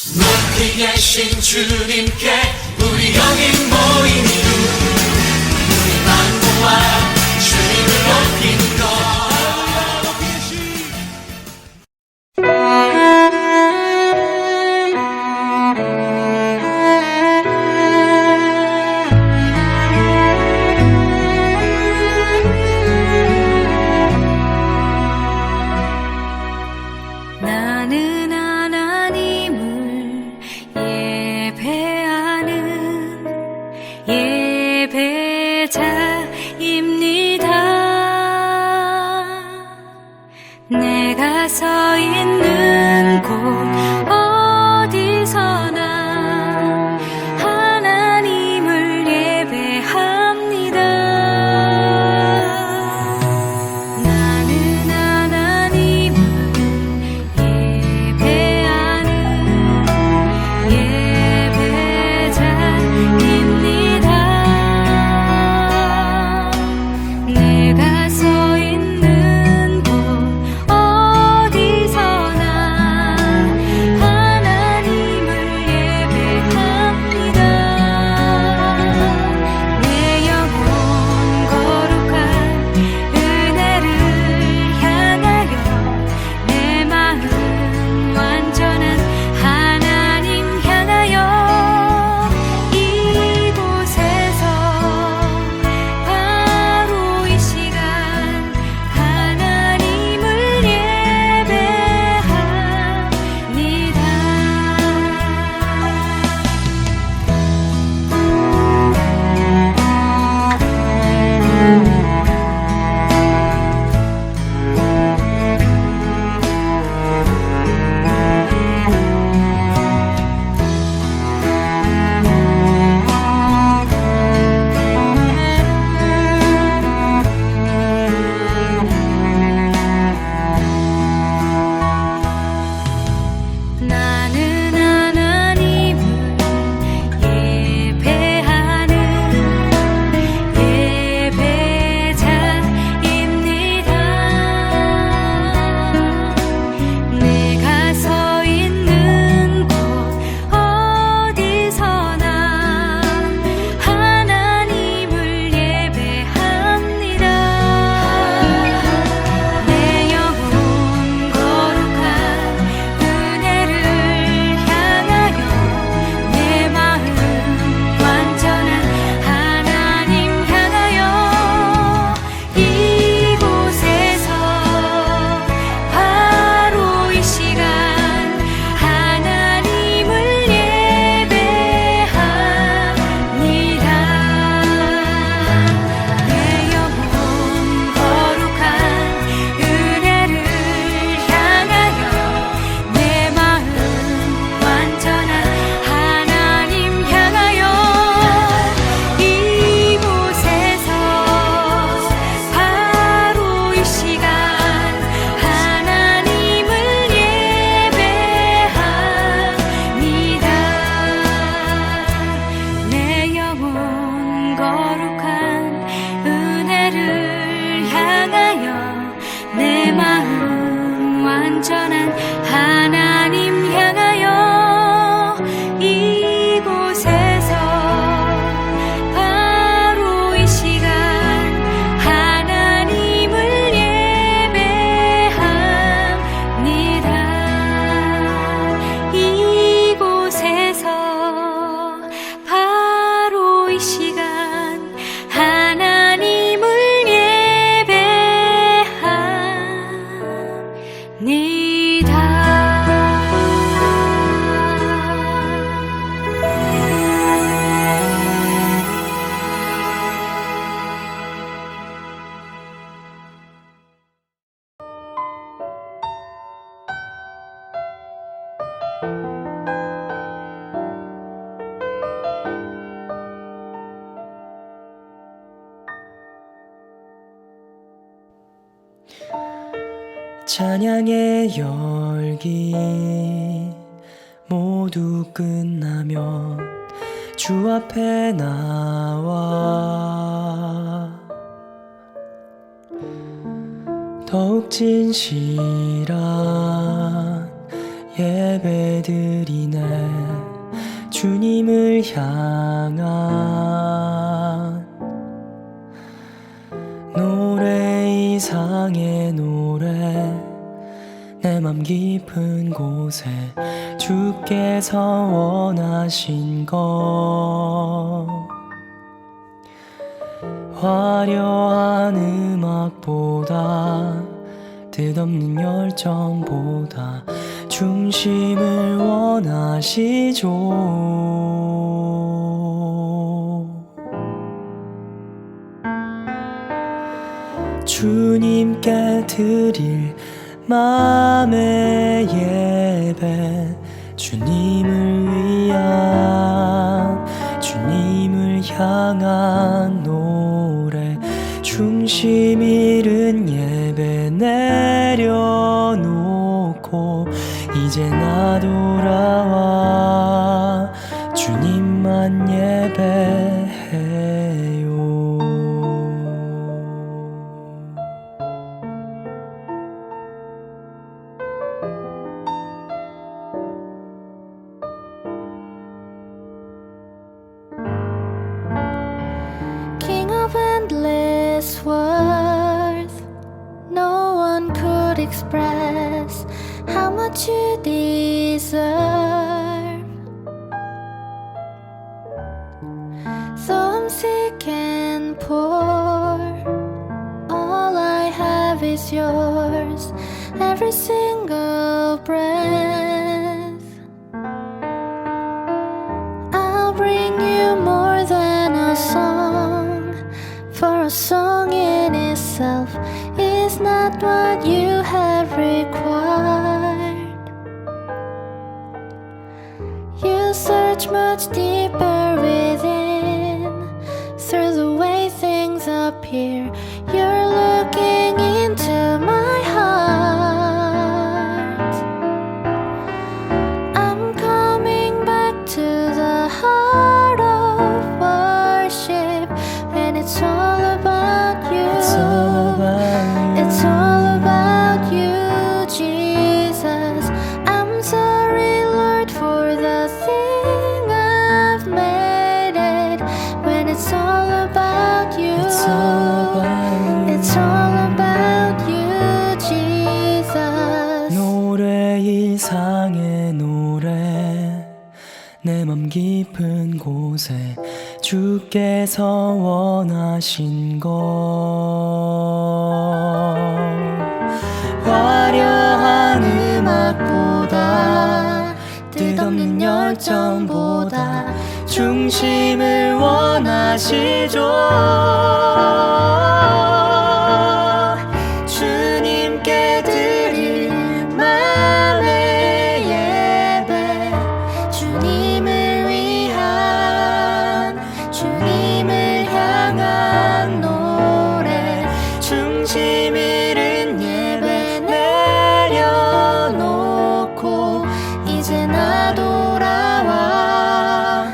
높이 계신 주님께 우리 여기 모인 이유, 우리 만국과 주님을 높이는 것. 나는 하나님을 예배하는 예배자입니다. 내가 서 있는 곳 어디서나 하나님을 예배합니다. 나는 하나님을 예배하는 예배자입니다. 내가 서 있는 곳 어디서나 하나님을 예배합니다. 내 영혼 거룩한 은혜를 향하여 내 마음 완전한 하나님 향하여 이곳에서 바로 이 시간 하나님을 예배합니다. 나는 하나님을 예배하는 예배자입니다. 내가 서 있는 곳 어디서나 하나님을 예배합니다. 내 영혼 거룩한 은혜를 향하여 내 마음 완전한 하나님 향하여 이곳에서 바로 이 시간 하나님을 예배합니다. 내 영혼 거룩한 은혜를 향하여 내 마음 완전한 하나님 향하여 이곳에서 바로 이 시간 하나님을 예배합니다. 내 영혼 거룩한 은혜를 향하여 내 마음 완전한 하나님 향하여 이곳에서 바로 이 시간 하나님을 예배합니다. 이곳에서 바로 이 시간 하나님을 찬양의 열기 모두 끝나면 주 앞에 나와 더욱 진실한 예배드리네 주님을 향한 노래 이상의 노래 내 맘 깊은 곳에 주께서 원하신 것 화려한 음악보다 뜻없는 열정보다 중심을 원하시죠. 주님께 드릴 마음의 예배 주님을 위한 주님을 향한 노래 중심 잃은 예배 내려놓고 이제 나 돌아와 주님만 예배해요. King of endless worth, no one could express how much you deserve. Though I'm sick and poor, all I have is yours, every single breath. I'll bring you more than a song, for a song in itself is not what you have required. You search much deeper within, through the way things appear. You're looking into my heart. I'm coming back to the heart of worship, and it's all about you. It's all about you. It's all about you, Jesus. I'm sorry, Lord, for the thing I've made it. When it's all about you. It's all about you. It's all about you, Jesus. 노래 이상의 노래 내 맘 깊은 곳에 주께서 원하신 것 화려한 음악보다 뜻없는 열정보다 중심을 원하시죠. 주님께 드릴 마음의 예배 주님을 위한 주님을 향한 노래 중심 잃은 예배 내려놓고 이제 나 돌아와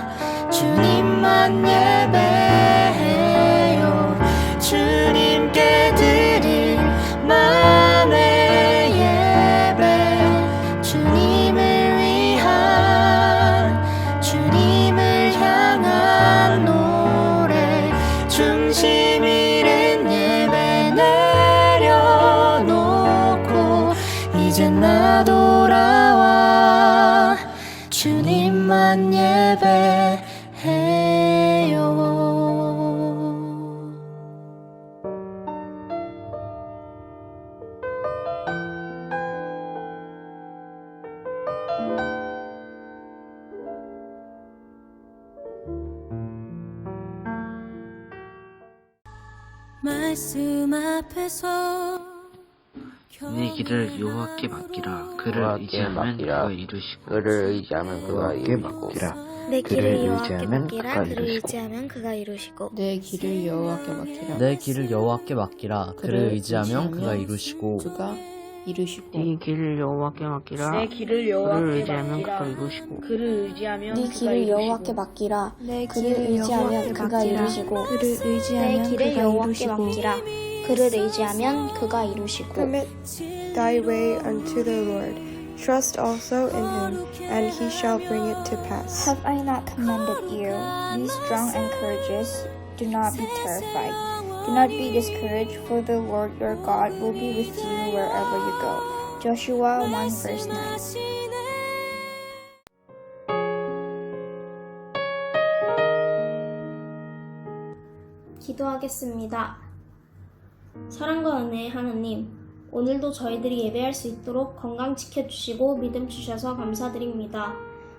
주님만 예배해요. 주님께 드릴 마음의 예배 주님을 위한 주님을 향한 노래 중심 잃은 예배 내려놓고 이제 나 돌아와 주님만 예배해요. 말씀 앞에서 내 길을 여호와께 맡기라. 그를 여호와께 의지하면 맡기라. 그가 이루시고 그를 의지하면 그가 여호와께 이루시고 맡기라. 내 그를 길을 여호와께 의지하면 맡기라. 그가 그를 이루시고. 의지하면 그가 이루시고. 내 길을 여호와께 맡기라. 내 길을 여호와께 맡기라. 그를 의지하면 그가 이루시고. 그가 이루시고. 네 길을 여호와께 맡기라. 내 길을 그를 여호와께 의지하면 맡기라. 그가 이루시고. 그를 의지하면 네 그가 길을 여호와께 이루시고. 맡기라. 내 그를 길을 의지하면 여호와께 그가 맡기라. 이루시고. 그를 내 의지하면 길을 그가 여호와께 이루시고. 맡기라. 그를 의지하면 그가 이루시고. Commit thy way unto the Lord. Trust also in him, and he shall bring it to pass. Have I not commanded you? Be strong and courageous. Do not be terrified. Do not be discouraged, for the Lord your God will be with you wherever you go. Joshua 1 verse 9. 기도하겠습니다. 사랑과 은혜의 하나님, 오늘도 저희들이 예배할 수 있도록 건강 지켜주시고 믿음 주셔서 감사드립니다.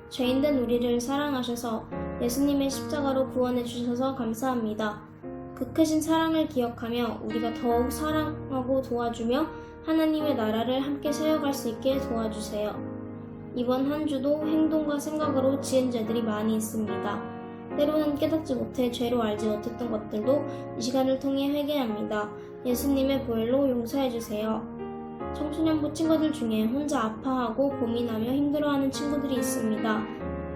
죄인된 우리를 사랑하셔서 예수님의 십자가로 구원해 주셔서 감사합니다. 그 크신 사랑을 기억하며 우리가 더욱 사랑하고 도와주며 하나님의 나라를 함께 세워갈 수 있게 도와주세요. 이번 한 주도 행동과 생각으로 지은 죄들이 많이 있습니다. 때로는 깨닫지 못해 죄로 알지 못했던 것들도 이 시간을 통해 회개합니다. 예수님의 보혈로 용서해 주세요. 청소년부 친구들 중에 혼자 아파하고 고민하며 힘들어하는 친구들이 있습니다.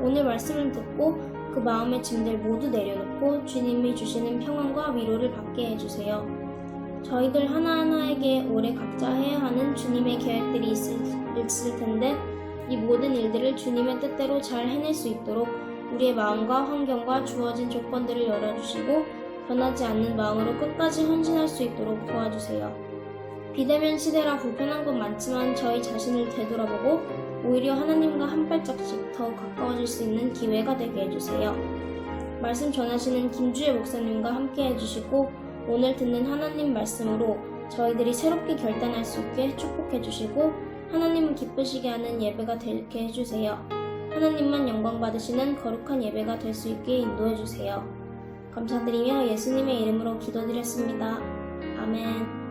오늘 말씀을 듣고 그 마음의 짐들 모두 내려놓고 주님이 주시는 평안과 위로를 받게 해주세요. 저희들 하나하나에게 올해 각자 해야 하는 주님의 계획들이 있을 텐데 이 모든 일들을 주님의 뜻대로 잘 해낼 수 있도록 우리의 마음과 환경과 주어진 조건들을 열어주시고 변하지 않는 마음으로 끝까지 헌신할 수 있도록 도와주세요. 비대면 시대라 불편한 건 많지만 저희 자신을 되돌아보고 오히려 하나님과 한 발짝씩 더 가까워질 수 있는 기회가 되게 해주세요. 말씀 전하시는 김주혜 목사님과 함께 해주시고 오늘 듣는 하나님 말씀으로 저희들이 새롭게 결단할 수 있게 축복해 주시고 하나님을 기쁘시게 하는 예배가 되게 해주세요. 하나님만 영광 받으시는 거룩한 예배가 될 수 있게 인도해 주세요. 감사드리며 예수님의 이름으로 기도드렸습니다. 아멘.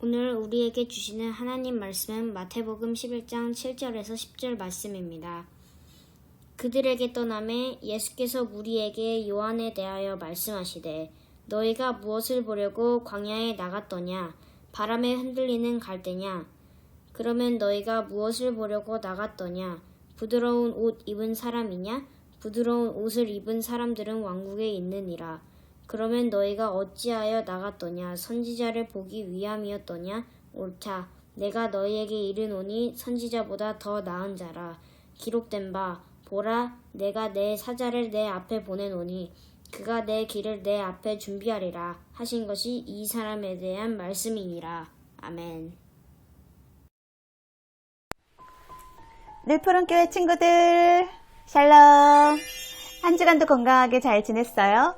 오늘 우리에게 주시는 하나님 말씀은 마태복음 11장 7절에서 10절 말씀입니다. 그들에게 떠나매 예수께서 무리에게 요한에 대하여 말씀하시되 너희가 무엇을 보려고 광야에 나갔더냐? 바람에 흔들리는 갈대냐? 그러면 너희가 무엇을 보려고 나갔더냐? 부드러운 옷 입은 사람이냐? 부드러운 옷을 입은 사람들은 왕국에 있느니라. 그러면 너희가 어찌하여 나갔더냐? 선지자를 보기 위함이었더냐? 옳다. 내가 너희에게 이르노니 선지자보다 더 나은 자라. 기록된 바 보라, 내가 내 사자를 내 앞에 보내노니 그가 내 길을 내 앞에 준비하리라 하신 것이 이 사람에 대한 말씀이니라. 아멘. 늘푸른교회 친구들, 샬롬. 한 주간도 건강하게 잘 지냈어요?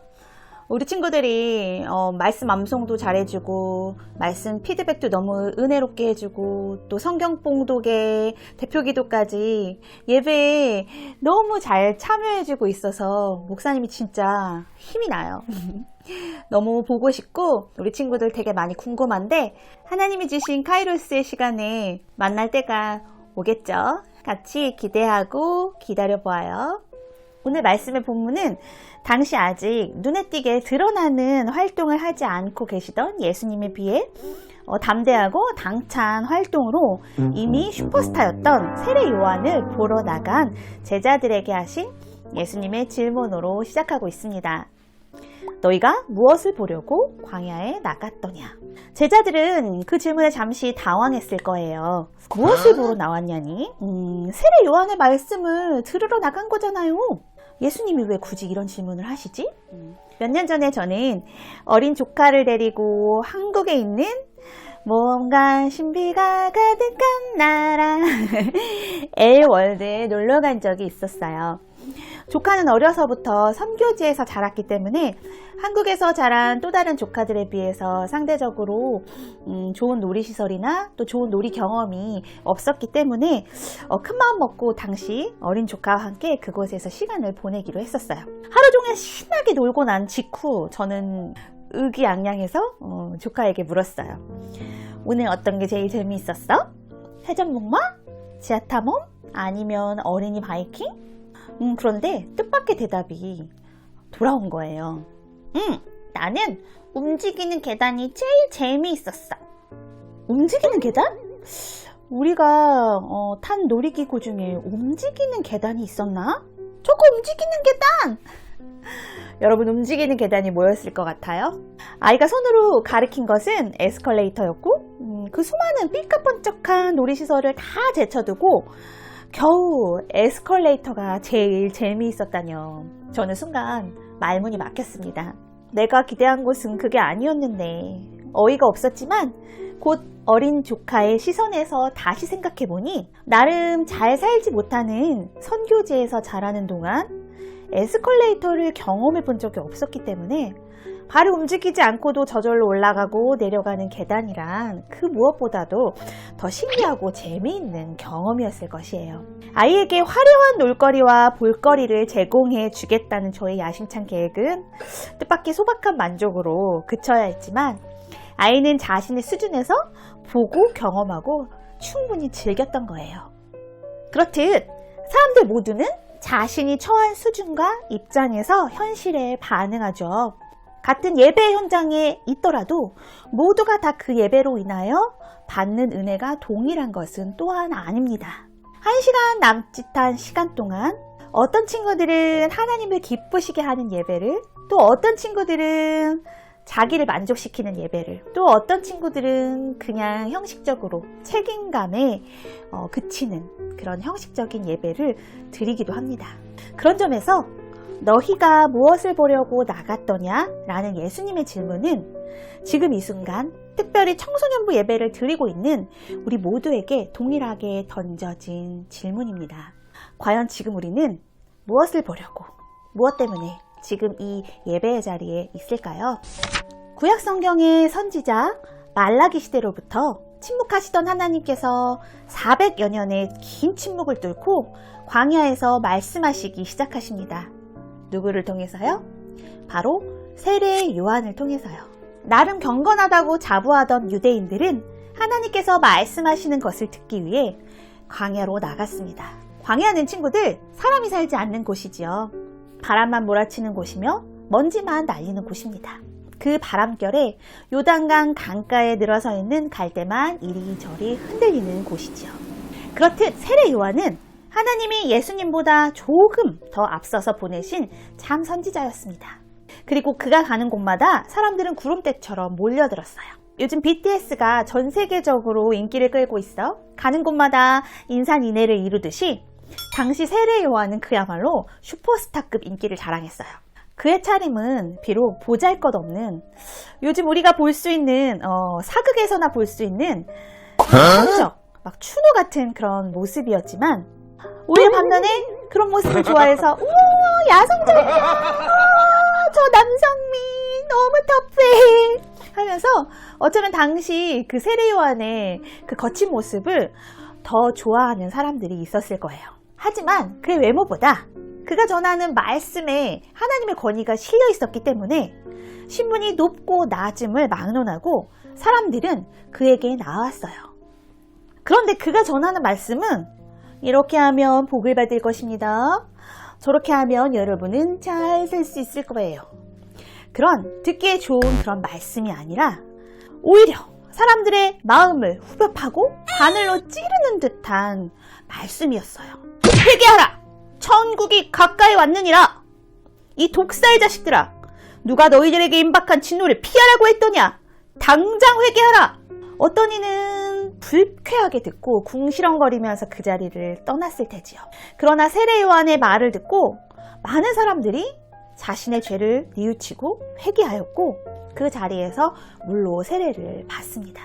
우리 친구들이 말씀 암송도 잘해주고 말씀 피드백도 너무 은혜롭게 해주고 또 성경 봉독의 대표 기도까지 예배에 너무 잘 참여해주고 있어서 목사님이 진짜 힘이 나요. 너무 보고 싶고 우리 친구들 되게 많이 궁금한데 하나님이 주신 카이로스의 시간에 만날 때가 오겠죠. 같이 기대하고 기다려보아요. 오늘 말씀의 본문은 당시 아직 눈에 띄게 드러나는 활동을 하지 않고 계시던 예수님에 비해 담대하고 당찬 활동으로 이미 슈퍼스타였던 세례 요한을 보러 나간 제자들에게 하신 예수님의 질문으로 시작하고 있습니다. 너희가 무엇을 보려고 광야에 나갔더냐? 제자들은 그 질문에 잠시 당황했을 거예요. 무엇을 보러 나왔냐니? 세례 요한의 말씀을 들으러 나간 거잖아요. 예수님이 왜 굳이 이런 질문을 하시지? 몇 년 전에 저는 어린 조카를 데리고 한국에 있는 뭔가 신비가 가득한 나라 엘월드에 놀러 간 적이 있었어요. 조카는 어려서부터 선교지에서 자랐기 때문에 한국에서 자란 또 다른 조카들에 비해서 상대적으로 좋은 놀이시설이나 또 좋은 놀이 경험이 없었기 때문에 큰 마음 먹고 당시 어린 조카와 함께 그곳에서 시간을 보내기로 했었어요. 하루 종일 신나게 놀고 난 직후 저는 의기양양해서 조카에게 물었어요. 오늘 어떤 게 제일 재미있었어? 회전목마? 지하탐험? 아니면 어린이 바이킹? 그런데 뜻밖의 대답이 돌아온 거예요. 나는 움직이는 계단이 제일 재미있었어. 움직이는 계단? 우리가 탄 놀이기구 중에 움직이는 계단이 있었나? 저거 움직이는 계단! 여러분 움직이는 계단이 뭐였을 것 같아요? 아이가 손으로 가리킨 것은 에스컬레이터였고 그 수많은 삐까뻔쩍한 놀이시설을 다 제쳐두고 겨우 에스컬레이터가 제일 재미있었다뇨. 저는 순간 말문이 막혔습니다. 내가 기대한 곳은 그게 아니었는데 어이가 없었지만 곧 어린 조카의 시선에서 다시 생각해보니 나름 잘 살지 못하는 선교지에서 자라는 동안 에스컬레이터를 경험해 본 적이 없었기 때문에 발을 움직이지 않고도 저절로 올라가고 내려가는 계단이란 그 무엇보다도 더 신기하고 재미있는 경험이었을 것이에요. 아이에게 화려한 놀거리와 볼거리를 제공해 주겠다는 저의 야심찬 계획은 뜻밖의 소박한 만족으로 그쳐야 했지만 아이는 자신의 수준에서 보고 경험하고 충분히 즐겼던 거예요. 그렇듯 사람들 모두는 자신이 처한 수준과 입장에서 현실에 반응하죠. 같은 예배 현장에 있더라도 모두가 다 그 예배로 인하여 받는 은혜가 동일한 것은 또한 아닙니다. 1시간 남짓한 시간 동안 어떤 친구들은 하나님을 기쁘시게 하는 예배를, 또 어떤 친구들은 자기를 만족시키는 예배를, 또 어떤 친구들은 그냥 형식적으로 책임감에 그치는 그런 형식적인 예배를 드리기도 합니다. 그런 점에서 너희가 무엇을 보려고 나갔더냐? 라는 예수님의 질문은 지금 이 순간 특별히 청소년부 예배를 드리고 있는 우리 모두에게 동일하게 던져진 질문입니다. 과연 지금 우리는 무엇을 보려고, 무엇 때문에 지금 이 예배의 자리에 있을까요? 구약 성경의 선지자 말라기 시대로부터 침묵하시던 하나님께서 400여 년의 긴 침묵을 뚫고 광야에서 말씀하시기 시작하십니다. 누구를 통해서요? 바로 세례 요한을 통해서요. 나름 경건하다고 자부하던 유대인들은 하나님께서 말씀하시는 것을 듣기 위해 광야로 나갔습니다. 광야는 친구들, 사람이 살지 않는 곳이지요. 바람만 몰아치는 곳이며 먼지만 날리는 곳입니다. 그 바람결에 요단강 강가에 늘어서 있는 갈대만 이리저리 흔들리는 곳이지요. 그렇듯 세례 요한은 하나님이 예수님보다 조금 더 앞서서 보내신 참 선지자였습니다. 그리고 그가 가는 곳마다 사람들은 구름대처럼 몰려들었어요. 요즘 BTS가 전 세계적으로 인기를 끌고 있어 가는 곳마다 인산인해를 이루듯이 당시 세례 요한은 그야말로 슈퍼스타급 인기를 자랑했어요. 그의 차림은 비록 보잘것없는, 요즘 우리가 볼 수 있는 사극에서나 볼 수 있는 한적, 막 추노 같은 그런 모습이었지만 우리의 반면에 그런 모습을 좋아해서 우와 야성적이야 저 남성민 너무 터프해 하면서 어쩌면 당시 그 세례 요한의 그 거친 모습을 더 좋아하는 사람들이 있었을 거예요. 하지만 그의 외모보다 그가 전하는 말씀에 하나님의 권위가 실려 있었기 때문에 신분이 높고 낮음을 막론하고 사람들은 그에게 나왔어요. 그런데 그가 전하는 말씀은 이렇게 하면 복을 받을 것입니다. 저렇게 하면 여러분은 잘 살 수 있을 거예요. 그런 듣기에 좋은 그런 말씀이 아니라 오히려 사람들의 마음을 후벼파고 바늘로 찌르는 듯한 말씀이었어요. 회개하라! 천국이 가까이 왔느니라! 이 독사의 자식들아! 누가 너희들에게 임박한 진노를 피하라고 했더냐? 당장 회개하라! 어떤 이는 불쾌하게 듣고 궁시렁거리면서 그 자리를 떠났을 테지요. 그러나 세례 요한의 말을 듣고 많은 사람들이 자신의 죄를 뉘우치고 회개하였고 그 자리에서 물로 세례를 받습니다.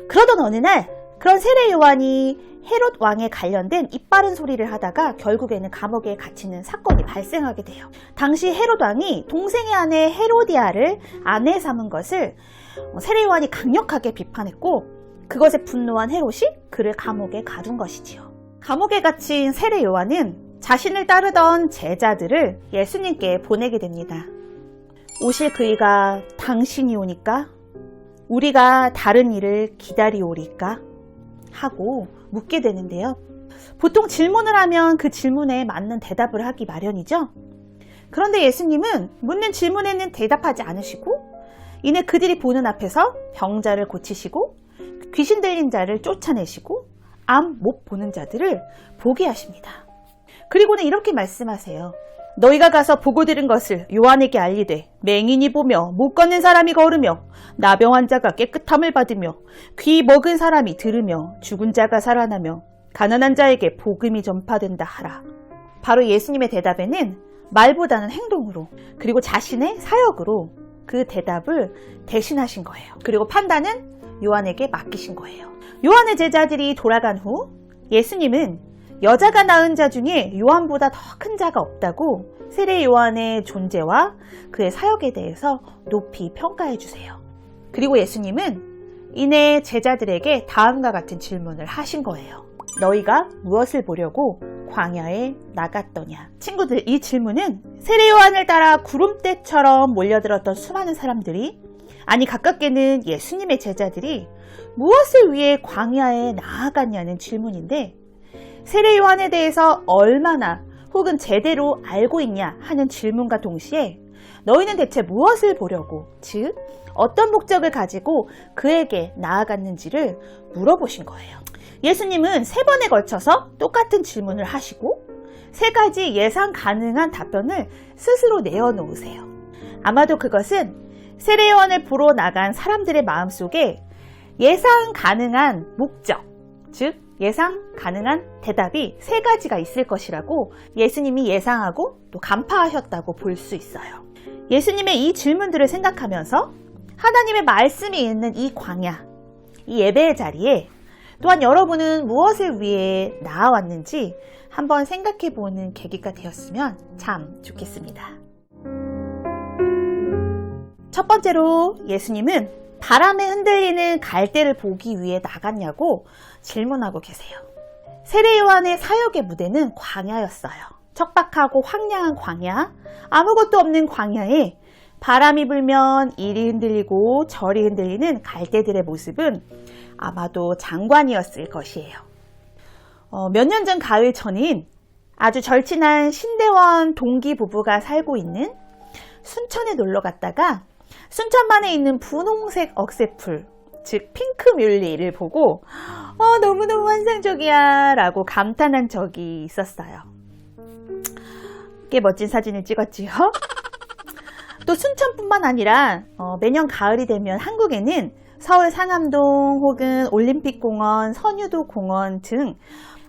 그러던 어느 날 그런 세례 요한이 헤롯 왕에 관련된 입바른 소리를 하다가 결국에는 감옥에 갇히는 사건이 발생하게 돼요. 당시 헤롯 왕이 동생의 아내 헤로디아를 아내 삼은 것을 세례 요한이 강력하게 비판했고 그것에 분노한 헤롯이 그를 감옥에 가둔 것이지요. 감옥에 갇힌 세례 요한은 자신을 따르던 제자들을 예수님께 보내게 됩니다. 오실 그이가 당신이 오니까 우리가 다른 일을 기다리오리까? 하고 묻게 되는데요. 보통 질문을 하면 그 질문에 맞는 대답을 하기 마련이죠. 그런데 예수님은 묻는 질문에는 대답하지 않으시고 이내 그들이 보는 앞에서 병자를 고치시고 귀신 들린 자를 쫓아내시고 암 못 보는 자들을 보게 하십니다. 그리고는 이렇게 말씀하세요. 너희가 가서 보고 들은 것을 요한에게 알리되 맹인이 보며 못 걷는 사람이 걸으며 나병 환자가 깨끗함을 받으며 귀 먹은 사람이 들으며 죽은 자가 살아나며 가난한 자에게 복음이 전파된다 하라. 바로 예수님의 대답에는 말보다는 행동으로 그리고 자신의 사역으로 그 대답을 대신하신 거예요. 그리고 판단은 요한에게 맡기신 거예요. 요한의 제자들이 돌아간 후 예수님은 여자가 낳은 자 중에 요한보다 더 큰 자가 없다고 세례 요한의 존재와 그의 사역에 대해서 높이 평가해 주세요. 그리고 예수님은 이내 제자들에게 다음과 같은 질문을 하신 거예요. 너희가 무엇을 보려고 광야에 나갔더냐? 친구들, 이 질문은 세례 요한을 따라 구름대처럼 몰려들었던 수많은 사람들이, 아니 가깝게는 예수님의 제자들이 무엇을 위해 광야에 나아갔냐는 질문인데, 세례 요한에 대해서 얼마나 혹은 제대로 알고 있냐 하는 질문과 동시에 너희는 대체 무엇을 보려고, 즉 어떤 목적을 가지고 그에게 나아갔는지를 물어보신 거예요. 예수님은 3번에 걸쳐서 똑같은 질문을 하시고 3가지 예상 가능한 답변을 스스로 내어놓으세요. 아마도 그것은 세례 요한을 보러 나간 사람들의 마음속에 예상 가능한 목적, 즉 예상 가능한 대답이 3가지가 있을 것이라고 예수님이 예상하고 또 간파하셨다고 볼 수 있어요. 예수님의 이 질문들을 생각하면서 하나님의 말씀이 있는 이 광야, 이 예배의 자리에 또한 여러분은 무엇을 위해 나아왔는지 한번 생각해보는 계기가 되었으면 참 좋겠습니다. 첫 번째로 예수님은 바람에 흔들리는 갈대를 보기 위해 나갔냐고 질문하고 계세요. 세례 요한의 사역의 무대는 광야였어요. 척박하고 황량한 광야, 아무것도 없는 광야에 바람이 불면 이리 흔들리고 저리 흔들리는 갈대들의 모습은 아마도 장관이었을 것이에요. 몇 년 전 가을 전인 아주 절친한 신대원 동기 부부가 살고 있는 순천에 놀러 갔다가 순천만에 있는 분홍색 억새풀, 즉 핑크뮬리를 보고 너무너무 환상적이야 라고 감탄한 적이 있었어요. 꽤 멋진 사진을 찍었지요. 또 순천뿐만 아니라 매년 가을이 되면 한국에는 서울 상암동 혹은 올림픽공원, 선유도공원 등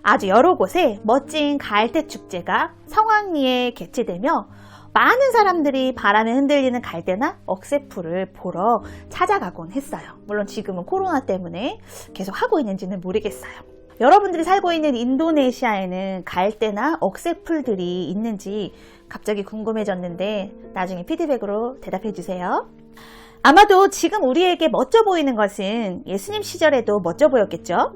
아주 여러 곳에 멋진 갈대 축제가 성황리에 개최되며 많은 사람들이 바람에 흔들리는 갈대나 억새풀을 보러 찾아가곤 했어요. 물론 지금은 코로나 때문에 계속 하고 있는지는 모르겠어요. 여러분들이 살고 있는 인도네시아에는 갈대나 억새풀들이 있는지 갑자기 궁금해졌는데 나중에 피드백으로 대답해 주세요. 아마도 지금 우리에게 멋져 보이는 것은 예수님 시절에도 멋져 보였겠죠?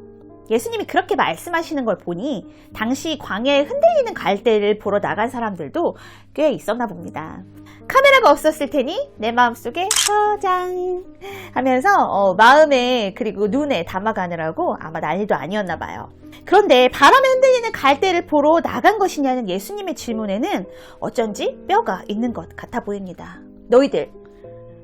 예수님이 그렇게 말씀하시는 걸 보니 당시 광야에 흔들리는 갈대를 보러 나간 사람들도 꽤 있었나 봅니다. 카메라가 없었을 테니 내 마음속에 저장 하면서 마음에 그리고 눈에 담아가느라고 아마 난리도 아니었나 봐요. 그런데 바람에 흔들리는 갈대를 보러 나간 것이냐는 예수님의 질문에는 어쩐지 뼈가 있는 것 같아 보입니다. 너희들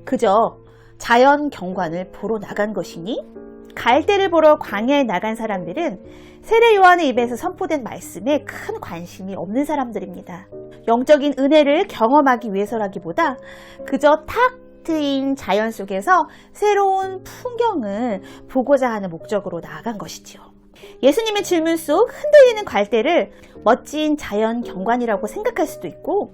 그저 자연 경관을 보러 나간 것이니? 갈대를 보러 광야에 나간 사람들은 세례 요한의 입에서 선포된 말씀에 큰 관심이 없는 사람들입니다. 영적인 은혜를 경험하기 위해서라기보다 그저 탁 트인 자연 속에서 새로운 풍경을 보고자 하는 목적으로 나아간 것이지요. 예수님의 질문 속 흔들리는 갈대를 멋진 자연 경관이라고 생각할 수도 있고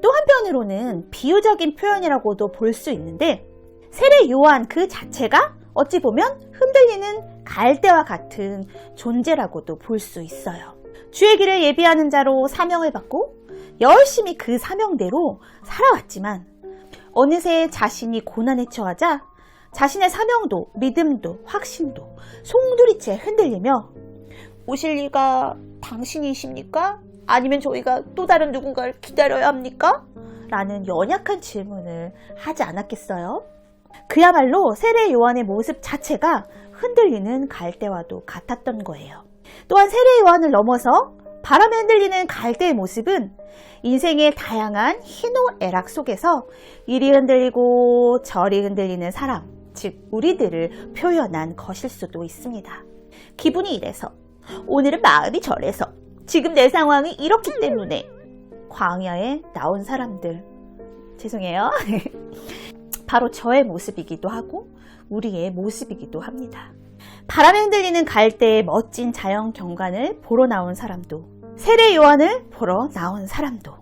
또 한편으로는 비유적인 표현이라고도 볼 수 있는데 세례 요한 그 자체가 어찌 보면 흔들리는 갈대와 같은 존재라고도 볼 수 있어요. 주의 길을 예비하는 자로 사명을 받고 열심히 그 사명대로 살아왔지만 어느새 자신이 고난에 처하자 자신의 사명도 믿음도 확신도 송두리째 흔들리며 오실 리가 당신이십니까? 아니면 저희가 또 다른 누군가를 기다려야 합니까? 라는 연약한 질문을 하지 않았겠어요? 그야말로 세례 요한의 모습 자체가 흔들리는 갈대와도 같았던 거예요. 또한 세례 요한을 넘어서 바람에 흔들리는 갈대의 모습은 인생의 다양한 희노애락 속에서 이리 흔들리고 저리 흔들리는 사람, 즉 우리들을 표현한 것일 수도 있습니다. 기분이 이래서, 오늘은 마음이 저래서, 지금 내 상황이 이렇기 때문에 광야에 나온 사람들, 죄송해요. 바로 저의 모습이기도 하고 우리의 모습이기도 합니다. 바람에 흔들리는 갈대의 멋진 자연 경관을 보러 나온 사람도, 세례 요한을 보러 나온 사람도,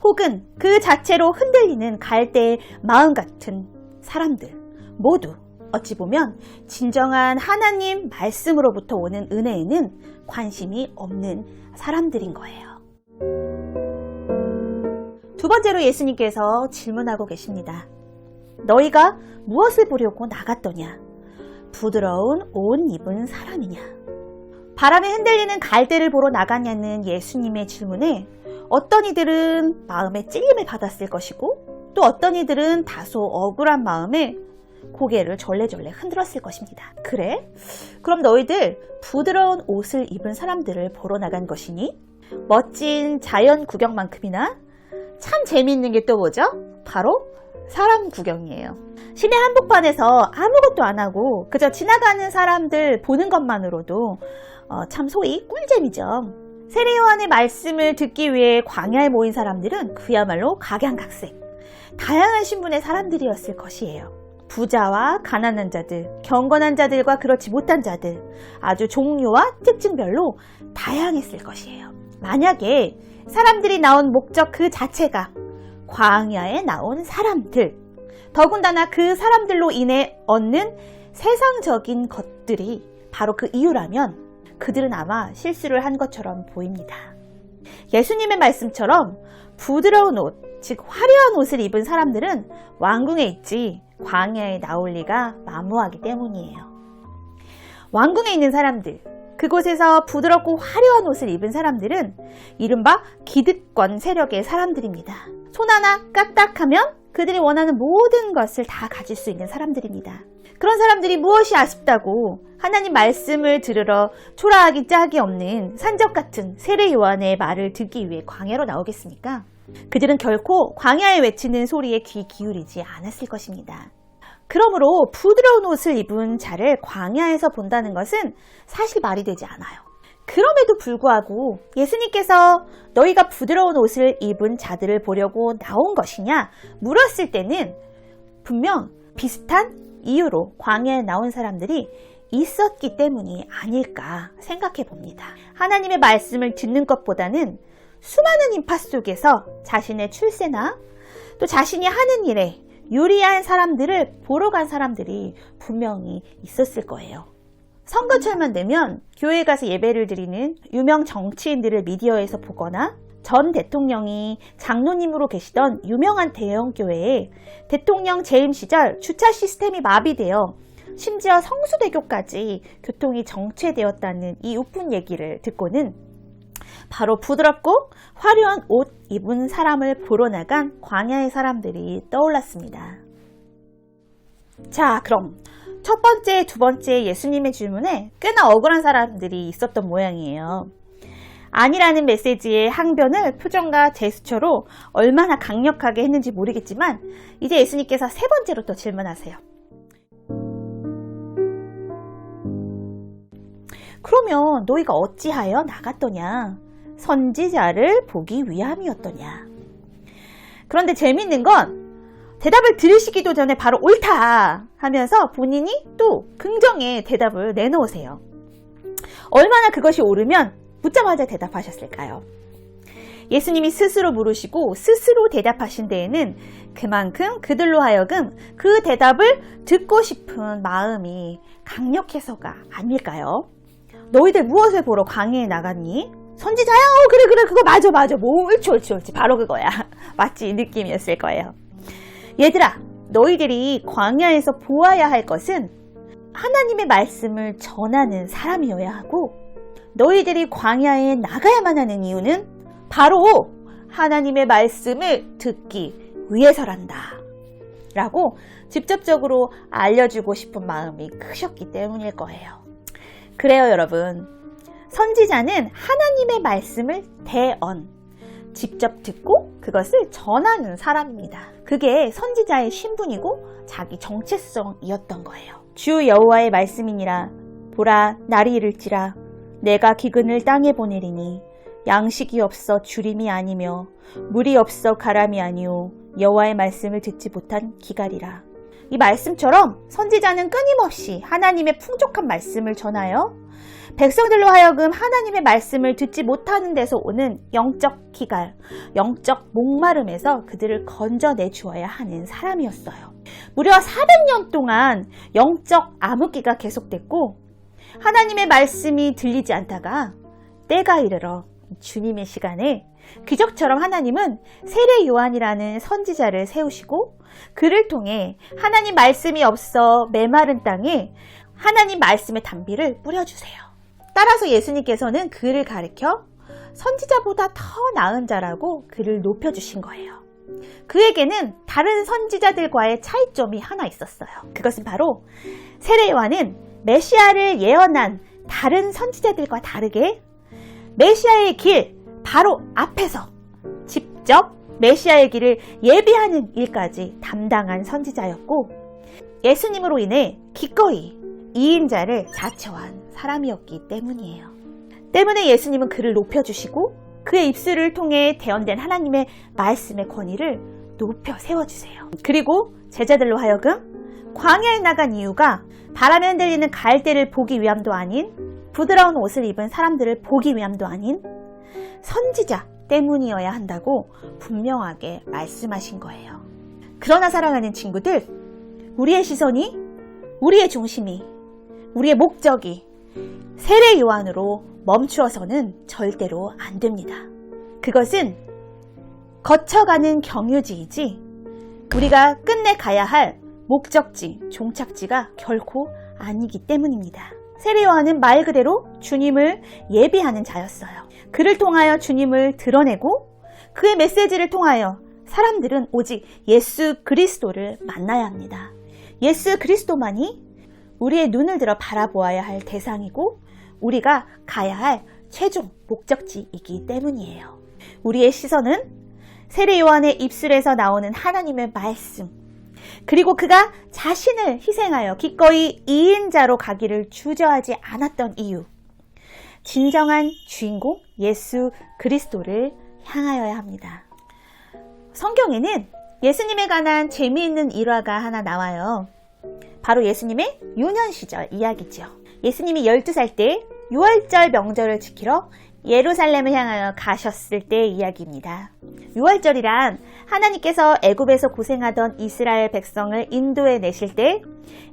혹은 그 자체로 흔들리는 갈대의 마음 같은 사람들 모두 어찌 보면 진정한 하나님 말씀으로부터 오는 은혜에는 관심이 없는 사람들인 거예요. 두 번째로 예수님께서 질문하고 계십니다. 너희가 무엇을 보려고 나갔더냐? 부드러운 옷 입은 사람이냐? 바람에 흔들리는 갈대를 보러 나갔냐는 예수님의 질문에 어떤 이들은 마음에 찔림을 받았을 것이고 또 어떤 이들은 다소 억울한 마음에 고개를 절레절레 흔들었을 것입니다. 그래? 그럼 너희들 부드러운 옷을 입은 사람들을 보러 나간 것이니? 멋진 자연 구경만큼이나 참 재미있는 게 또 뭐죠? 바로 사람 구경이에요. 시내 한복판에서 아무것도 안 하고 그저 지나가는 사람들 보는 것만으로도 참 소위 꿀잼이죠. 세례 요한의 말씀을 듣기 위해 광야에 모인 사람들은 그야말로 각양각색, 다양한 신분의 사람들이었을 것이에요. 부자와 가난한 자들, 경건한 자들과 그렇지 못한 자들, 아주 종류와 특징별로 다양했을 것이에요. 만약에 사람들이 나온 목적 그 자체가 광야에 나온 사람들, 더군다나 그 사람들로 인해 얻는 세상적인 것들이 바로 그 이유라면 그들은 아마 실수를 한 것처럼 보입니다. 예수님의 말씀처럼 부드러운 옷, 즉 화려한 옷을 입은 사람들은 왕궁에 있지 광야에 나올 리가 만무하기 때문이에요. 왕궁에 있는 사람들, 그곳에서 부드럽고 화려한 옷을 입은 사람들은 이른바 기득권 세력의 사람들입니다. 손 하나 까딱하면 그들이 원하는 모든 것을 다 가질 수 있는 사람들입니다. 그런 사람들이 무엇이 아쉽다고 하나님 말씀을 들으러 초라하기 짝이 없는 산적 같은 세례 요한의 말을 듣기 위해 광야로 나오겠습니까? 그들은 결코 광야에 외치는 소리에 귀 기울이지 않았을 것입니다. 그러므로 부드러운 옷을 입은 자를 광야에서 본다는 것은 사실 말이 되지 않아요. 그럼에도 불구하고 예수님께서 너희가 부드러운 옷을 입은 자들을 보려고 나온 것이냐 물었을 때는 분명 비슷한 이유로 광야에 나온 사람들이 있었기 때문이 아닐까 생각해 봅니다. 하나님의 말씀을 듣는 것보다는 수많은 인파 속에서 자신의 출세나 또 자신이 하는 일에 유리한 사람들을 보러 간 사람들이 분명히 있었을 거예요. 선거철만 되면 교회에 가서 예배를 드리는 유명 정치인들을 미디어에서 보거나 전 대통령이 장로님으로 계시던 유명한 대형 교회에 대통령 재임 시절 주차 시스템이 마비되어 심지어 성수대교까지 교통이 정체되었다는 이 우픈 얘기를 듣고는 바로 부드럽고 화려한 옷 입은 사람을 보러 나간 광야의 사람들이 떠올랐습니다. 자, 그럼 첫 번째, 두 번째 예수님의 질문에 꽤나 억울한 사람들이 있었던 모양이에요. 아니라는 메시지의 항변을 표정과 제스처로 얼마나 강력하게 했는지 모르겠지만 이제 예수님께서 세 번째로 또 질문하세요. 그러면 너희가 어찌하여 나갔더냐? 선지자를 보기 위함이었더냐? 그런데 재밌는 건 대답을 들으시기도 전에 바로 옳다 하면서 본인이 또 긍정의 대답을 내놓으세요. 얼마나 그것이 옳으면 묻자마자 대답하셨을까요? 예수님이 스스로 물으시고 스스로 대답하신 데에는 그만큼 그들로 하여금 그 대답을 듣고 싶은 마음이 강력해서가 아닐까요? 너희들 무엇을 보러 광야에 나갔니? 선지자야? 그래 그거 맞아 옳지 바로 그거야. 맞지? 이 느낌이었을 거예요. 얘들아, 너희들이 광야에서 보아야 할 것은 하나님의 말씀을 전하는 사람이어야 하고 너희들이 광야에 나가야만 하는 이유는 바로 하나님의 말씀을 듣기 위해서란다 라고 직접적으로 알려주고 싶은 마음이 크셨기 때문일 거예요. 그래요, 여러분. 선지자는 하나님의 말씀을 직접 듣고 그것을 전하는 사람입니다. 그게 선지자의 신분이고 자기 정체성이었던 거예요. 주 여호와의 말씀이니라. 보라, 날이 이를지라. 내가 기근을 땅에 보내리니 양식이 없어 주림이 아니며 물이 없어 가람이 아니오. 여호와의 말씀을 듣지 못한 기갈이라. 이 말씀처럼 선지자는 끊임없이 하나님의 풍족한 말씀을 전하여 백성들로 하여금 하나님의 말씀을 듣지 못하는 데서 오는 영적 기갈, 영적 목마름에서 그들을 건져내 주어야 하는 사람이었어요. 무려 400년 동안 영적 암흑기가 계속됐고 하나님의 말씀이 들리지 않다가 때가 이르러 주님의 시간에 기적처럼 하나님은 세례 요한이라는 선지자를 세우시고 그를 통해 하나님 말씀이 없어 메마른 땅에 하나님 말씀의 단비를 뿌려주세요. 따라서 예수님께서는 그를 가리켜 선지자보다 더 나은 자라고 그를 높여주신 거예요. 그에게는 다른 선지자들과의 차이점이 하나 있었어요. 그것은 바로 세례 요한은 메시아를 예언한 다른 선지자들과 다르게 메시아의 길 바로 앞에서 직접 메시아의 길을 예비하는 일까지 담당한 선지자였고 예수님으로 인해 기꺼이 이인자를 자처한 사람이었기 때문이에요. 때문에 예수님은 그를 높여주시고 그의 입술을 통해 대언된 하나님의 말씀의 권위를 높여 세워주세요. 그리고 제자들로 하여금 광야에 나간 이유가 바람에 흔들리는 갈대를 보기 위함도 아닌 부드러운 옷을 입은 사람들을 보기 위함도 아닌 선지자 때문이어야 한다고 분명하게 말씀하신 거예요. 그러나 사랑하는 친구들, 우리의 시선이, 우리의 중심이, 우리의 목적이 세례 요한으로 멈추어서는 절대로 안 됩니다. 그것은 거쳐가는 경유지이지 우리가 끝내 가야 할 목적지, 종착지가 결코 아니기 때문입니다. 세례 요한은 말 그대로 주님을 예비하는 자였어요. 그를 통하여 주님을 드러내고 그의 메시지를 통하여 사람들은 오직 예수 그리스도를 만나야 합니다. 예수 그리스도만이 우리의 눈을 들어 바라보아야 할 대상이고 우리가 가야 할 최종 목적지이기 때문이에요. 우리의 시선은 세례 요한의 입술에서 나오는 하나님의 말씀, 그리고 그가 자신을 희생하여 기꺼이 이인자로 가기를 주저하지 않았던 이유, 진정한 주인공 예수 그리스도를 향하여야 합니다. 성경에는 예수님에 관한 재미있는 일화가 하나 나와요. 바로 예수님의 유년 시절 이야기죠. 예수님이 12살 때 유월절 명절을 지키러 예루살렘을 향하여 가셨을 때의 이야기입니다. 유월절이란 하나님께서 애굽에서 고생하던 이스라엘 백성을 인도해 내실 때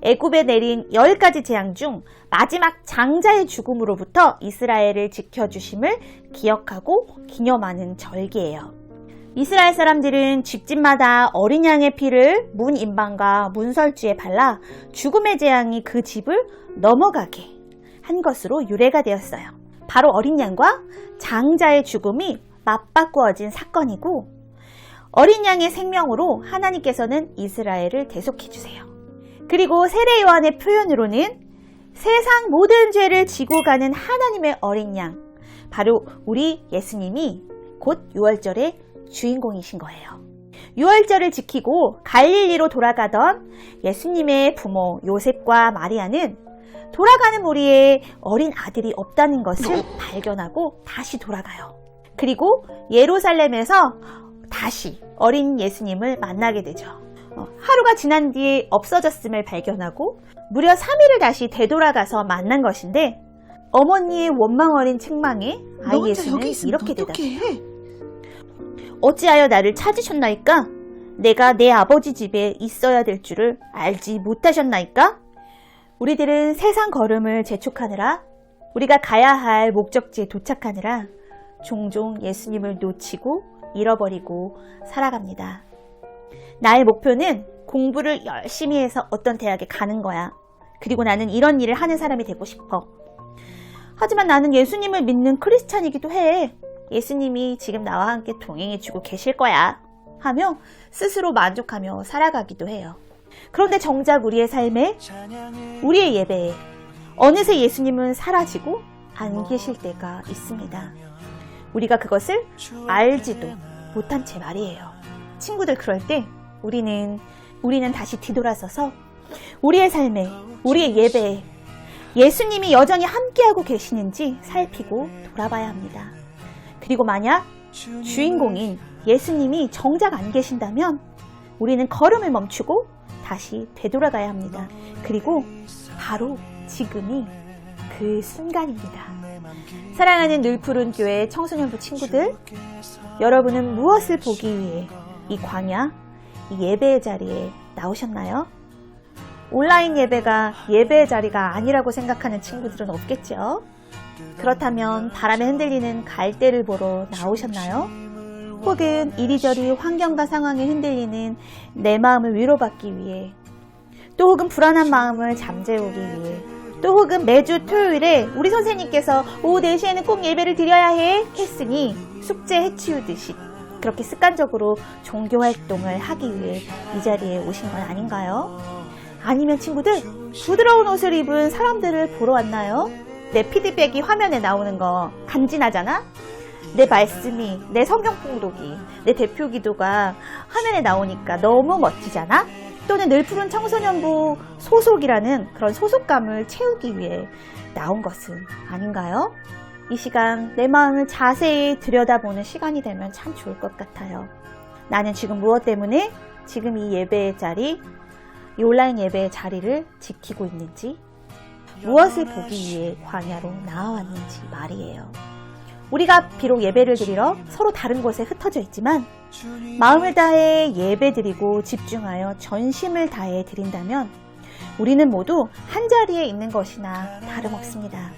애굽에 내린 10가지 재앙 중 마지막 장자의 죽음으로부터 이스라엘을 지켜주심을 기억하고 기념하는 절기예요. 이스라엘 사람들은 집집마다 어린 양의 피를 문 인방과 문설주에 발라 죽음의 재앙이 그 집을 넘어가게 한 것으로 유래가 되었어요. 바로 어린 양과 장자의 죽음이 맞바꾸어진 사건이고, 어린 양의 생명으로 하나님께서는 이스라엘을 대속해 주세요. 그리고 세례 요한의 표현으로는 세상 모든 죄를 지고 가는 하나님의 어린 양, 바로 우리 예수님이 곧 유월절의 주인공이신 거예요. 유월절을 지키고 갈릴리로 돌아가던 예수님의 부모 요셉과 마리아는 돌아가는 우리의 어린 아들이 없다는 것을 발견하고 다시 돌아가요. 그리고 예루살렘에서 다시 어린 예수님을 만나게 되죠. 하루가 지난 뒤에 없어졌음을 발견하고 무려 3일을 다시 되돌아가서 만난 것인데, 어머니의 원망 어린 책망에 아이 예수는 이렇게 대답해요. 어찌하여 나를 찾으셨나이까? 내가 내 아버지 집에 있어야 될 줄을 알지 못하셨나이까? 우리들은 세상 걸음을 재촉하느라, 우리가 가야 할 목적지에 도착하느라 종종 예수님을 놓치고 잃어버리고 살아갑니다. 나의 목표는 공부를 열심히 해서 어떤 대학에 가는 거야. 그리고 나는 이런 일을 하는 사람이 되고 싶어. 하지만 나는 예수님을 믿는 크리스찬이기도 해. 예수님이 지금 나와 함께 동행해주고 계실 거야 하며 스스로 만족하며 살아가기도 해요. 그런데 정작 우리의 삶에, 우리의 예배에 어느새 예수님은 사라지고 안 계실 때가 있습니다. 우리가 그것을 알지도 못한 채 말이에요. 친구들, 그럴 때 우리는 다시 뒤돌아서서 우리의 삶에, 우리의 예배에 예수님이 여전히 함께하고 계시는지 살피고 돌아봐야 합니다. 그리고 만약 주인공인 예수님이 정작 안 계신다면 우리는 걸음을 멈추고 다시 되돌아가야 합니다. 그리고 바로 지금이 그 순간입니다. 사랑하는 늘푸른 교회 청소년부 친구들, 여러분은 무엇을 보기 위해 이 광야, 이 예배의 자리에 나오셨나요? 온라인 예배가 예배의 자리가 아니라고 생각하는 친구들은 없겠죠? 그렇다면 바람에 흔들리는 갈대를 보러 나오셨나요? 혹은 이리저리 환경과 상황에 흔들리는 내 마음을 위로받기 위해, 또 혹은 불안한 마음을 잠재우기 위해, 또 혹은 매주 토요일에 우리 선생님께서 오후 4시에는 꼭 예배를 드려야 해 했으니 숙제 해치우듯이 그렇게 습관적으로 종교활동을 하기 위해 이 자리에 오신 건 아닌가요? 아니면 친구들, 부드러운 옷을 입은 사람들을 보러 왔나요? 내 피드백이 화면에 나오는 거 간지나잖아? 내 말씀이, 내 성경 봉독이, 내 대표 기도가 화면에 나오니까 너무 멋지잖아? 또는 늘푸른 청소년부 소속이라는 그런 소속감을 채우기 위해 나온 것은 아닌가요? 이 시간 내 마음을 자세히 들여다보는 시간이 되면 참 좋을 것 같아요. 나는 지금 무엇 때문에 지금 이 예배의 자리, 이 온라인 예배의 자리를 지키고 있는지, 무엇을 보기 위해 광야로 나아왔는지 말이에요. 우리가 비록 예배를 드리러 서로 다른 곳에 흩어져 있지만 마음을 다해 예배 드리고 집중하여 전심을 다해 드린다면 우리는 모두 한자리에 있는 것이나 다름없습니다.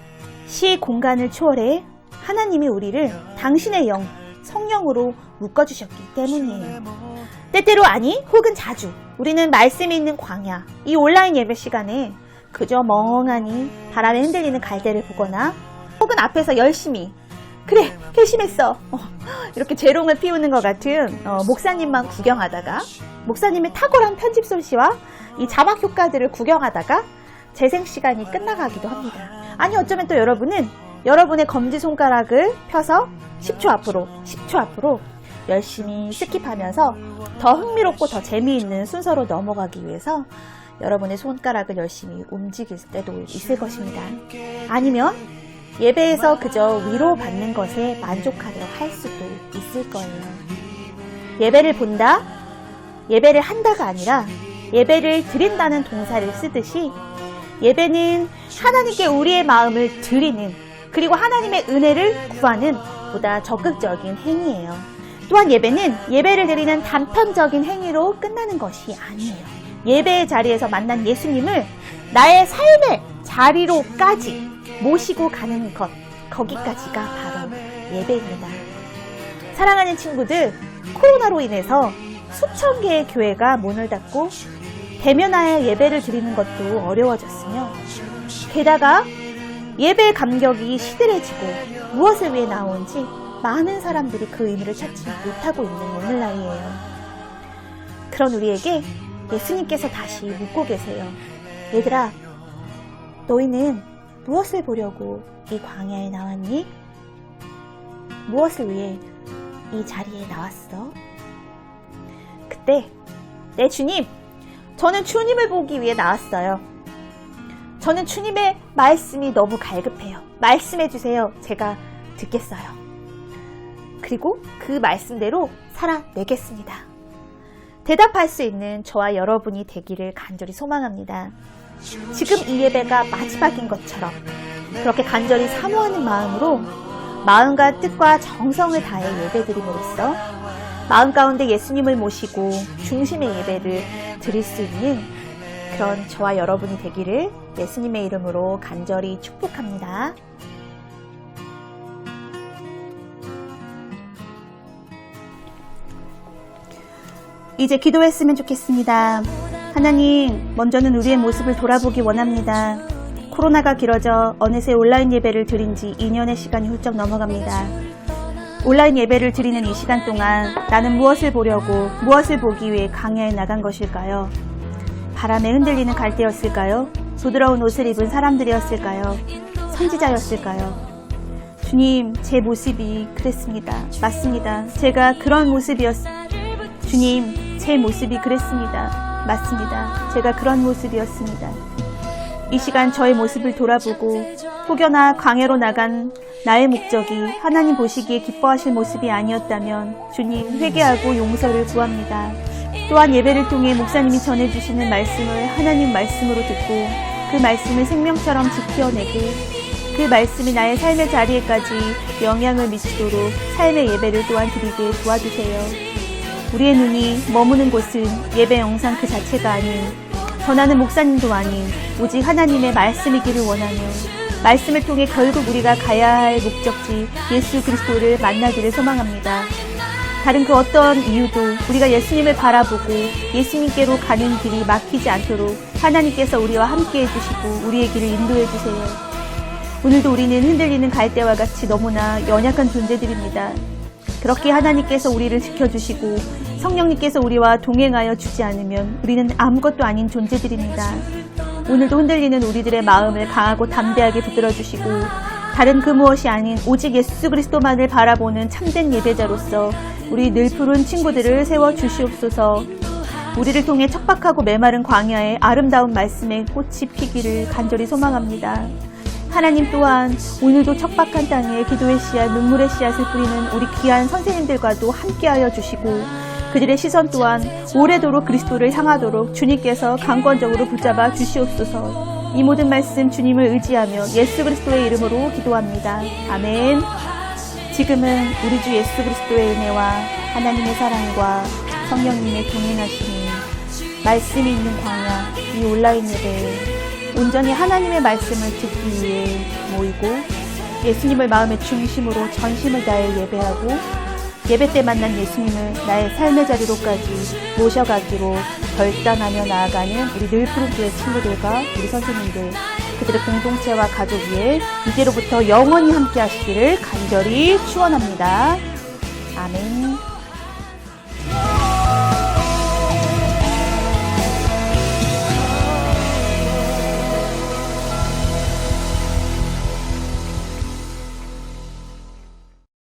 시 공간을 초월해 하나님이 우리를 당신의 영, 성령으로 묶어주셨기 때문이에요. 때때로 아니 혹은 자주 우리는 말씀이 있는 광야, 이 온라인 예배 시간에 그저 멍하니 바람에 흔들리는 갈대를 보거나 혹은 앞에서 열심히 그래 회심했어 이렇게 재롱을 피우는 것 같은 목사님만 구경하다가, 목사님의 탁월한 편집 솜씨와 이 자막 효과들을 구경하다가 재생 시간이 끝나가기도 합니다. 아니 어쩌면 또 여러분은 여러분의 검지손가락을 펴서 10초 앞으로 10초 앞으로 열심히 스킵하면서 더 흥미롭고 더 재미있는 순서로 넘어가기 위해서 여러분의 손가락을 열심히 움직일 때도 있을 것입니다. 아니면 예배에서 그저 위로받는 것에 만족하려 할 수도 있을 거예요. 예배를 본다, 예배를 한다가 아니라 예배를 드린다는 동사를 쓰듯이 예배는 하나님께 우리의 마음을 드리는, 그리고 하나님의 은혜를 구하는 보다 적극적인 행위예요. 또한 예배는 예배를 드리는 단편적인 행위로 끝나는 것이 아니에요. 예배의 자리에서 만난 예수님을 나의 삶의 자리로까지 모시고 가는 것, 거기까지가 바로 예배입니다. 사랑하는 친구들, 코로나로 인해서 수천 개의 교회가 문을 닫고 대면하에 예배를 드리는 것도 어려워졌으며, 게다가 예배 감격이 시들해지고 무엇을 위해 나온지 많은 사람들이 그 의미를 찾지 못하고 있는 오늘날이에요. 그런 우리에게 예수님께서 다시 묻고 계세요. 얘들아, 너희는 무엇을 보려고 이 광야에 나왔니? 무엇을 위해 이 자리에 나왔어? 그때 네 주님, 저는 주님을 보기 위해 나왔어요. 저는 주님의 말씀이 너무 갈급해요. 말씀해 주세요. 제가 듣겠어요. 그리고 그 말씀대로 살아내겠습니다. 대답할 수 있는 저와 여러분이 되기를 간절히 소망합니다. 지금 이 예배가 마지막인 것처럼 그렇게 간절히 사모하는 마음으로 마음과 뜻과 정성을 다해 예배드림으로써 마음 가운데 예수님을 모시고 중심의 예배를 드릴 수 있는 그런 저와 여러분이 되기를 예수님의 이름으로 간절히 축복합니다. 이제 기도했으면 좋겠습니다. 하나님, 먼저는 우리의 모습을 돌아보기 원합니다. 코로나가 길어져 어느새 온라인 예배를 드린 지 2년의 시간이 훌쩍 넘어갑니다. 온라인 예배를 드리는 이 시간 동안 나는 무엇을 보려고, 무엇을 보기 위해 광야에 나간 것일까요? 바람에 흔들리는 갈대였을까요? 부드러운 옷을 입은 사람들이었을까요? 선지자였을까요? 주님, 제 모습이 그랬습니다. 맞습니다. 제가 그런 주님, 제 모습이 그랬습니다. 맞습니다. 제가 그런 모습이었습니다. 이 시간 저의 모습을 돌아보고 혹여나 광야로 나간 나의 목적이 하나님 보시기에 기뻐하실 모습이 아니었다면 주님, 회개하고 용서를 구합니다. 또한 예배를 통해 목사님이 전해주시는 말씀을 하나님 말씀으로 듣고 그 말씀을 생명처럼 지켜내고 그 말씀이 나의 삶의 자리에까지 영향을 미치도록 삶의 예배를 또한 드리게 도와주세요. 우리의 눈이 머무는 곳은 예배 영상 그 자체가 아닌, 전하는 목사님도 아닌 오직 하나님의 말씀이기를 원하며 말씀을 통해 결국 우리가 가야 할 목적지 예수 그리스도를 만나기를 소망합니다. 다른 그 어떤 이유도 우리가 예수님을 바라보고 예수님께로 가는 길이 막히지 않도록 하나님께서 우리와 함께 해주시고 우리의 길을 인도해 주세요. 오늘도 우리는 흔들리는 갈대와 같이 너무나 연약한 존재들입니다. 그렇게 하나님께서 우리를 지켜주시고 성령님께서 우리와 동행하여 주지 않으면 우리는 아무것도 아닌 존재들입니다. 오늘도 흔들리는 우리들의 마음을 강하고 담대하게 붙들어주시고 다른 그 무엇이 아닌 오직 예수 그리스도만을 바라보는 참된 예배자로서 우리 늘 푸른 친구들을 세워주시옵소서. 우리를 통해 척박하고 메마른 광야에 아름다운 말씀의 꽃이 피기를 간절히 소망합니다. 하나님 또한 오늘도 척박한 땅에 기도의 씨앗, 눈물의 씨앗을 뿌리는 우리 귀한 선생님들과도 함께하여 주시고 그들의 시선 또한 오래도록 그리스도를 향하도록 주님께서 강권적으로 붙잡아 주시옵소서. 이 모든 말씀 주님을 의지하며 예수 그리스도의 이름으로 기도합니다. 아멘. 지금은 우리 주 예수 그리스도의 은혜와 하나님의 사랑과 성령님의 동행하심이 말씀이 있는 광야 이 온라인 예배에 온전히 하나님의 말씀을 듣기 위해 모이고 예수님을 마음의 중심으로 전심을 다해 예배하고 예배 때 만난 예수님을 나의 삶의 자리로까지 모셔가기로 결단하며 나아가는 우리 늘 푸른 교회 친구들과 우리 선생님들, 그들의 공동체와 가족 위에 이제로부터 영원히 함께 하시기를 간절히 축원합니다. 아멘.